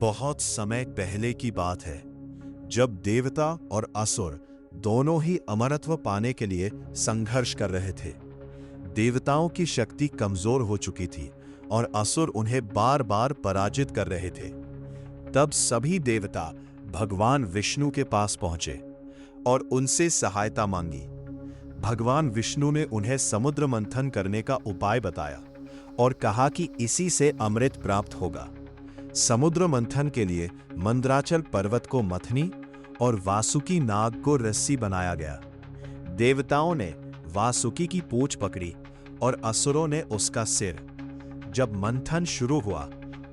बहुत समय पहले की बात है, जब देवता और असुर दोनों ही अमरत्व पाने के लिए संघर्ष कर रहे थे। देवताओं की शक्ति कमजोर हो चुकी थी और असुर उन्हें बार बार पराजित कर रहे थे। तब सभी देवता भगवान विष्णु के पास पहुंचे और उनसे सहायता मांगी। भगवान विष्णु ने उन्हें समुद्र मंथन करने का उपाय बताया और कहा कि इसी से अमृत प्राप्त होगा। समुद्र मंथन के लिए मंदराचल पर्वत को मथनी और वासुकी नाग को रस्सी बनाया गया। देवताओं ने वासुकी की पूंछ पकड़ी और असुरों ने उसका सिर। जब मंथन शुरू हुआ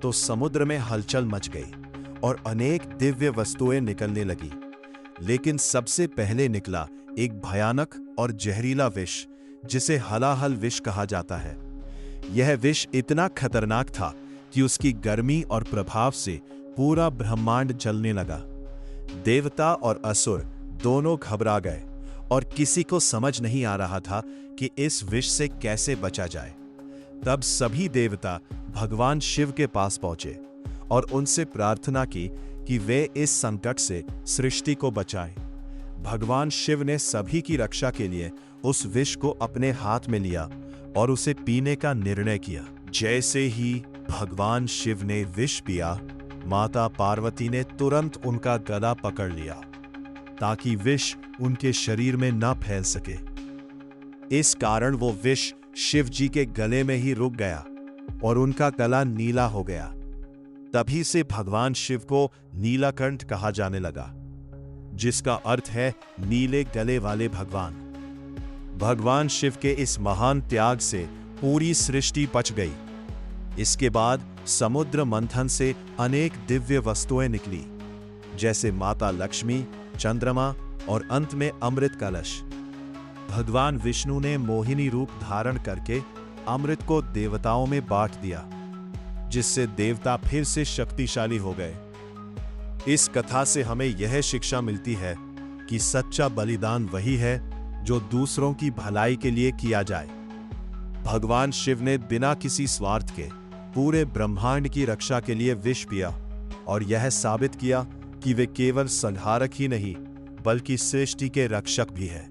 तो समुद्र में हलचल मच गई और अनेक दिव्य वस्तुएं निकलने लगी, लेकिन सबसे पहले निकला एक भयानक और जहरीला विष, जिसे हलाहल विष कहा जाता है। यह विष इतना खतरनाक था कि उसकी गर्मी और प्रभाव से पूरा ब्रह्मांड जलने लगा। देवता और असुर दोनों घबरा गए और किसी को समझ नहीं आ रहा था कि इस विष से कैसे बचा जाए। तब सभी देवता भगवान शिव के पास पहुंचे और उनसे प्रार्थना की कि वे इस संकट से सृष्टि को बचाएं। भगवान शिव ने सभी की रक्षा के लिए उस विष को अपने हाथ में लिया और उसे पीने का निर्णय किया। जैसे ही भगवान शिव ने विष पिया, माता पार्वती ने तुरंत उनका गला पकड़ लिया ताकि विष उनके शरीर में न फैल सके। इस कारण वो विष शिव जी के गले में ही रुक गया और उनका गला नीला हो गया। तभी से भगवान शिव को नीलकंठ कहा जाने लगा, जिसका अर्थ है नीले गले वाले भगवान। भगवान शिव के इस महान त्याग से पूरी सृष्टि बच गई। इसके बाद समुद्र मंथन से अनेक दिव्य वस्तुएं निकली, जैसे माता लक्ष्मी, चंद्रमा और अंत में अमृत कलश। भगवान विष्णु ने मोहिनी रूप धारण करके अमृत को देवताओं में बांट दिया, जिससे देवता फिर से शक्तिशाली हो गए। इस कथा से हमें यह शिक्षा मिलती है कि सच्चा बलिदान वही है जो दूसरों की भलाई के लिए किया जाए। भगवान शिव ने बिना किसी स्वार्थ के पूरे ब्रह्मांड की रक्षा के लिए विष पिया और यह साबित किया कि वे केवल संहारक ही नहीं, बल्कि सृष्टि के रक्षक भी हैं।